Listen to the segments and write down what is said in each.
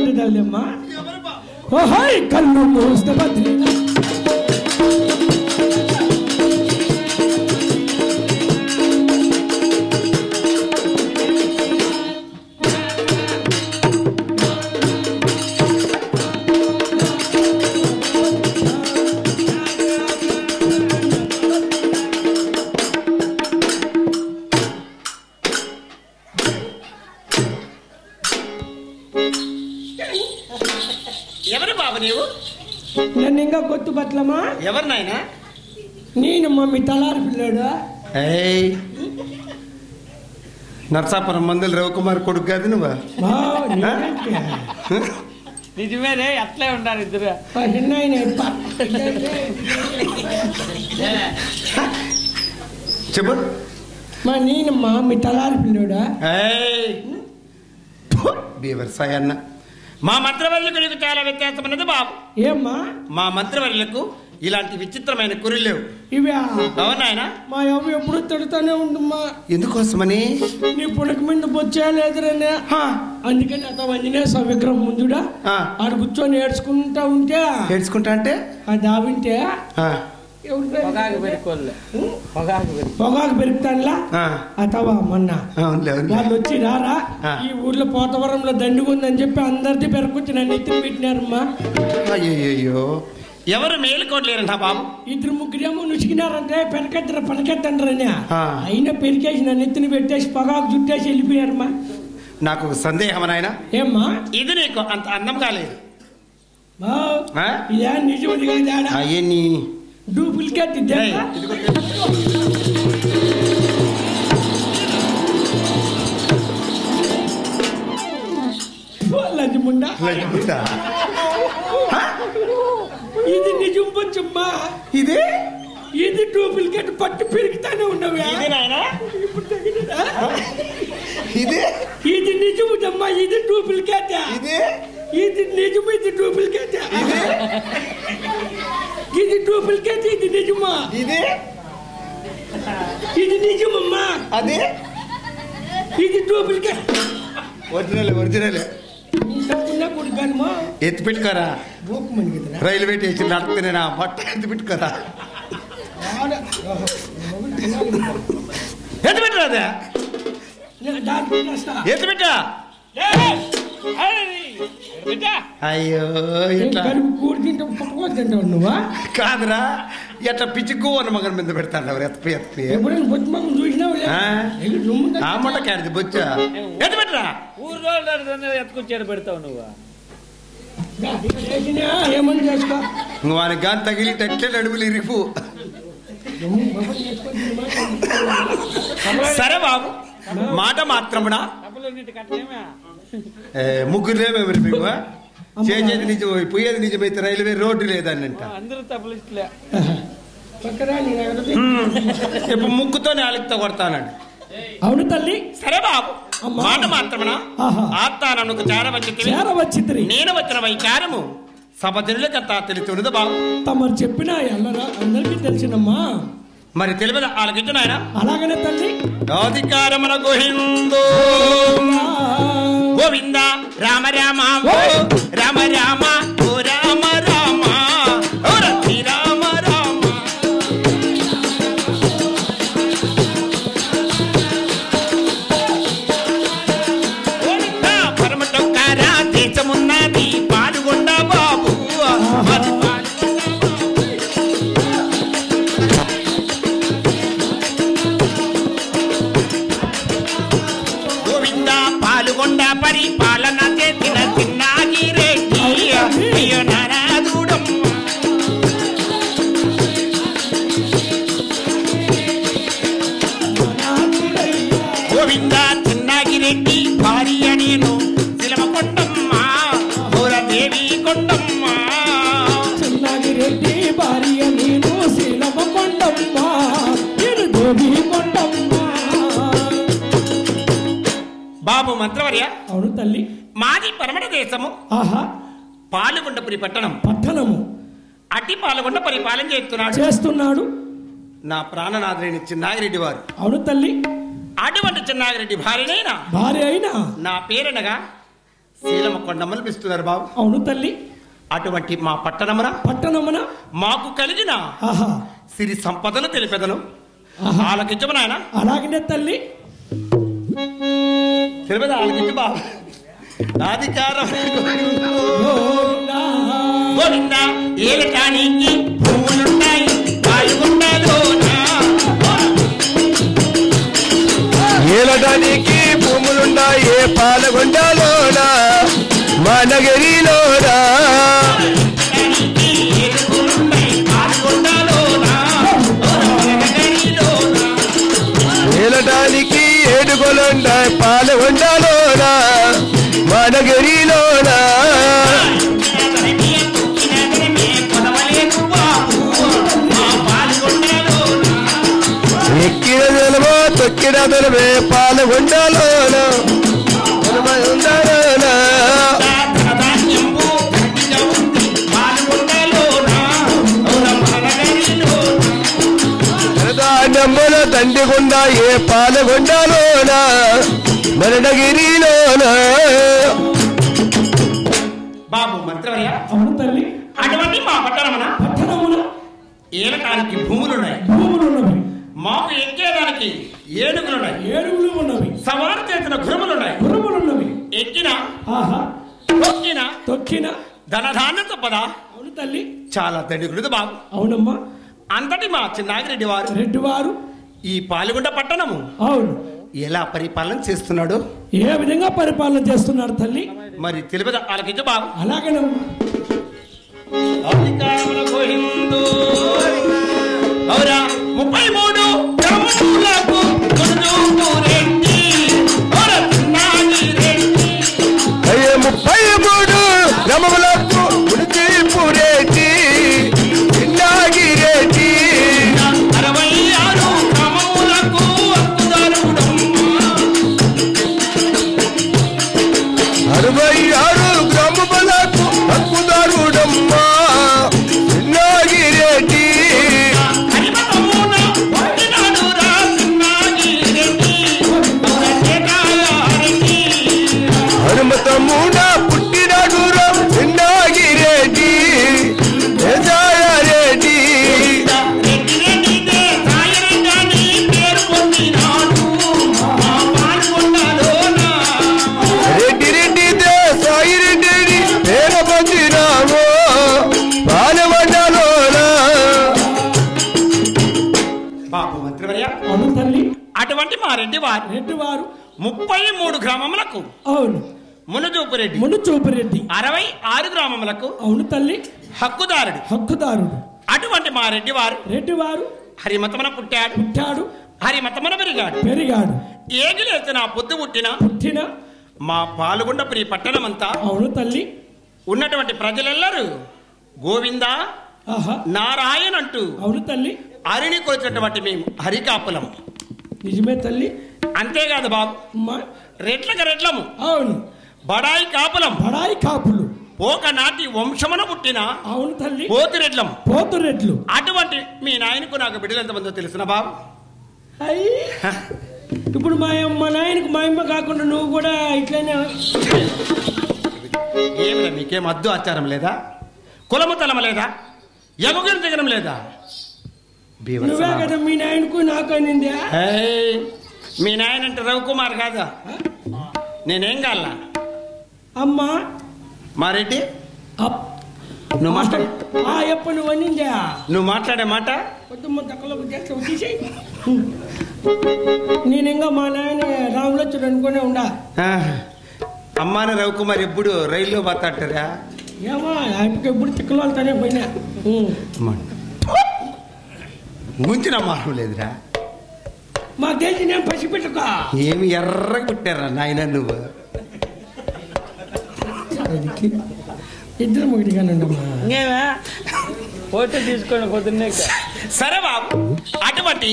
పడ్డదమ్మా. ఓహోయ్ కళ్ళు మూస్తే బద్రి నన్ను ఇంకా గుర్తుపట్లమా? ఎవరు నాయనా? నేనమ్మా మీ తలారి పిల్లాడు. నర్సాపురం మందులు రవికుమార్ కొడుకు కాదు నువ్వు? నిజమేనే, అట్లే ఉండాలి ఇద్దరు. చెప్పు. మా నేనమ్మా మీ తలారి పిల్లాడా? బీవర్సాయి అన్న, మా మంత్రవర్యులకు నీకు చాలా వ్యత్యాసం ఉన్నది బాబు. ఏమ్మా? మా మంత్రవర్యులకు ఇలాంటి విచిత్రమైన కుర్రలు లేవు. ఇవా? అవునాయన. మా అవ్వ ఎప్పుడు తిడుతూనే ఉండమ్మా. ఎందుకోసమని? నీ పుడక మీద బొచ్చేలేదురనే. అందుకని అత ఆంజనేయ స్వామి విగ్రహం ముందుడా ఆడ కూర్చొని ఏడ్చుకుంటా ఉంటే అంటే ఆ దావింటే పొగాకు పెరుగుతానులా అతవా మొన్న వాళ్ళు వచ్చి రారా ఈ ఊర్లో పోతవరంలో దండుగుందని చెప్పి అందరిది పెరకొచ్చి నన్ను ఎత్తులు పెట్టినారమ్మా. అయ్యో, ఎవరు మేలుకోవట్లేరంట బాబు? ఇద్దరు ముగ్గురేమో నుసికినారంటే పనకెత్తండ్రని అయినా పెరికేసి నన్ను ఎత్తుని పెట్టేసి పొగాకు చుట్టేసి వెళ్ళిపోయారమ్మా. నాకు సందేహం నాయన. ఏమ్మా? ఇది నీకు అంత అందం కాలేదు. ఇదే నిజం కాదా? డూప్లికేట్ ఇది నిజం పంచమ్మా. ఇది డూప్లికేట్ పట్టు పెరుగుతానే ఉన్నావు. ఇది నిజమమ్మా. ఇది డూప్లికేట్. ఇది నిజం. ఇది డూప్లికేట్. ఇది డూప్లికేట్. ఇది నిజమా? ఇది నిజమమ్మా. ఇది డూప్లికేట్. ఒరిజినల్ ఎత్తి పెట్టుకోరా. రైల్వే స్టేషన్ నడుపుతున్నా బట్ట ఎత్తి పెట్టుకోరా. ఎత్తి పెట్టరా. ఎత్తి పెట్టా. అయ్యో, నువ్వా కాదురా. ఎట్లా పిచ్చుకో అన్న మగన్ మీద పెడతాను. ఆమట కాదు బొచ్చా. ఎత్తి పెట్టరా. ఊర్లో ఎత్తుకొచ్చాడు పెడతావు నువ్వు. ఏమని చేసుకో. నువ్వు వానికి గాని తగిలిటట్లే నడుములు ఇరిపు. సరే బాబు, మాట మాత్రమునా ముగ్గురులేమే మీకు చేసేది నిజం పోయేది నిజమైతే రైల్వే రోడ్డు లేదన్నంట. ఇప్పుడు ముగ్గుతో నాలుగుతో కొడతానండి. అవును తల్లి. సరే బాబు, మాట మాత్రమునా ఆత్తానకు చేరవచ్చితిరి. నేను వచ్చిన వైకారము సభజనులకంతా తెలుతున్నది బాబు. తమరు చెప్పిన ఎల్లరా అందరికీ తెలిసినమ్మా. మరి తెలియదు ఆలకించు నాయన. అలాగనే తల్లి. అధికారమున గోహిందో గోవింద రామ రామ రామ రామ ఓ రామ రామ ఓ రతి రామ రామ. పరమటొక్కారా దేశమున్నది పాల్గొండ బాబు. పాల్గొండ పరిపాలన చేసిన చిన్నాగిరెడ్డి అయ్యో నారాదుడమ్మ. గోవింద చిన్నాగిరెడ్డి భార్య నేను శిలమకొండమ్మ దేవి కొండమ్మ. చిన్నాగిరెడ్డి భార్య నేను శిలమకొండమ్మ దేవి కొండమ్మ. బాబు మంత్రవర్య. అవును తల్లి. మాది పరమణ దేశము. పాల్గొండపురి పట్టణము. అట్టి పాల్గొండ పరిపాలన చేస్తున్నాడు. నా ప్రాణనాథుడైన చిన్నాగిరెడ్డి వారు. అవును తల్లి. అటువంటి చిన్నాగిరెడ్డి భార్య అయినా నా పేరనగా శీలమ కొండమ్మలు పిలుస్తున్నారు బాబు. అవును తల్లి. అటువంటి మా పట్టణమున మాకు కలిగిన సిరి సంపదలు తెలిపెదను ఆలకించము నాయన. అలాగనే తల్లి. తెలిపేదా ఆలకించు బాబు. అధికారం ఏలటానికి భూములున్నాయి ఏలటానికి భూములున్నాయి పాలగొండలోనా మనగిరిలోనా ఏలటానికి ఏడుగొలున్నాయి పాలగొండలోనా మనగిరిలోనా ఎక్కిన జలమో తొక్కిన జలమే పాలగొండలోనా ధనధాన్యముల దండిగుండా ఏ పాలగొండలోనా మరణగిరిలోనా. బాబు మంత్రవర్య. అవును తల్లి. అటువంటి మా పట్టణమున ఏలటానికి భూములున్నాయి. మాకు ఎక్కేదానికి ఏనుగులు ఉన్నవి. సవారు చేసిన గుర్రములున్నాయి. ఎక్కిన తొక్కిన ధనధాన్య సంపద. అవును తల్లి. చాలా దండిగుడు బాబు. అవునమ్మా. అంతటి మా చిన్నాగిరెడ్డి వారు ఈ పాల్గొండ పట్టణము అవును ఎలా పరిపాలన చేస్తున్నాడు, ఏ విధంగా పరిపాలన చేస్తున్నాడు తల్లి మరి తెలియదు ఆలకించు బాబు. అలాగేనమ్మా. అధికారములకు హిందూ 33 గ్రామములకు కొనుగోరెడ్డి 33 గ్రామములకు ఉడిచిపురెడ్డి చిన్నాగిరెడ్డి 66 గ్రామములకు హక్కుదారుడమ్మా 66 గ్రామములకు హక్కుదారుడమ్మా చిన్నాగిరెడ్డి హనుమతమున పుట్టినాడు రా చిన్నాగిరెడ్డి రెడ్డి రెడ్డి దేశాయి రెడ్డి పేరు పొందినాము పాలవండలోనా. బాబు మంత్రివర్య. అవును తల్లి. అటువంటి మా రెడ్డి వారు 33 గ్రామములకు అవును మునుచూపురెడ్డి 66 గ్రామములకు అవును తల్లి హక్కుదారుడు. అటువంటి మా రెడ్డి వారు హరిమతమున పుట్టాడు హరిమతమున పెరిగాడు. ఏగిలేసిన పొద్దు పుట్టిన మా పాల్గొండపురి పట్టణమంతా అవును తల్లి ఉన్నటువంటి ప్రజలెల్లరూ గోవింద నారాయణ అంటూ అవును తల్లి అరిని కొలిచినటువంటి మేము హరికాపులం. నిజమే తల్లి. అంతేకాదు బాబు, రెట్లము అవును బడాయి కాపులు ఒకనాటి వంశమున పుట్టిన అవును తల్లి పోతురెడ్లు. అటువంటి మీ నాయనకు నాకు బిడ్డలు ఎంతమందో తెలిసిన బాబు. ఇప్పుడు మా నాయనకు మా అమ్మ కాకుండా నువ్వు కూడా ఇట్లనే ఏమిరా మీకేం అద్దు ఆచారం లేదా, కులము తలమ లేదా, ఎగుగిరి దిగడం లేదా? నువ్వే కదా మీ నాయనకు నాకు అనింది. మీ నాయన అంటే రవికుమార్ కాదా? నేనేం కాల అమ్మా మా రెడ్డి. నువ్వు మాట్లాడే నువ్వు అనిందా? నువ్వు మాట్లాడే మాట నేను ఇంకా మా నాయన రాములచ్చుడు అనుకునే ఉండా. అమ్మాని రవికుమార్ ఎప్పుడు రైల్లో పోతాడరా? ఏమా ఎప్పుడు తిక్కల వాళ్ళతోనే పోయినా ముంచిన మార్పు లేదురా. మాకు తెలిసి నేను పసిపెట్టుకో. ఏమి ఎర్రగా పుట్టారా నాయన నువ్వు? ఇద్దరు ముగిడిగానండమ్మా. ఫోటో తీసుకోండి పొద్దున్నే. సరే బాబు, అటువంటి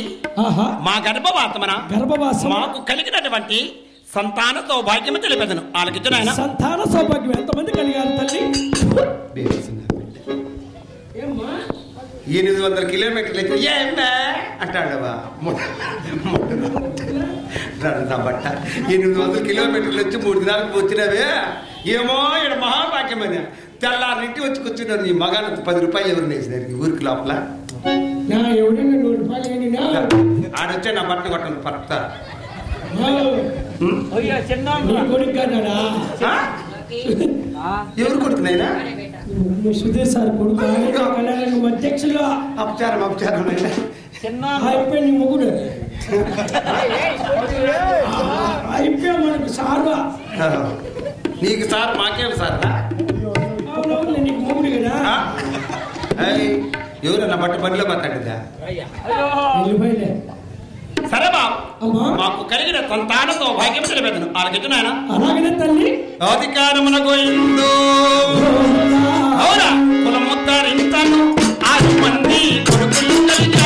మా గర్భవాసం మాకు కలిగినటువంటి సంతాన సౌభాగ్యము తెలిపెదను ఆలకించు నాయన. సంతాన సౌభాగ్యం ఎంతమంది కలిగారు తల్లి? 800 కిలోమీటర్లు అంటాడు బట్ట. 800 కిలోమీటర్లు వచ్చి 3 దినాలకు వచ్చినవే ఏమో ఇక్కడ మహాభాగ్యమని తెల్లారింటి వచ్చి కూర్చున్నారు నీ మగాన 10 రూపాయలు ఎవరు వేసినారు ఈ ఊరికి లోపల ఎవడన్నా 100 రూపాయలు ఆడొచ్చే నా బట్టలు కొట్టను పడతా ఎవరు కొడుకునైనా సుధీర్ సార్ కొడుకు అధ్యక్షులు అపచారం అయిపోయి మొగుడు అయిపోయా మనకు సారు నీకు సార్ మాకేం సార్ నీకు మొగుడు కదా ఎవరన్నా బండిలో మాట్లాడిందా సరే బాబు మాకు కలిగిన సంతానంతో భాగ్యం తెలిపేదను వాళ్ళకిచ్చునాయన అలాగనే తల్లి అధికారమున గోయిందో అవునా కులం మొత్తారింతను 6 మంది కొడుకులు కలిగి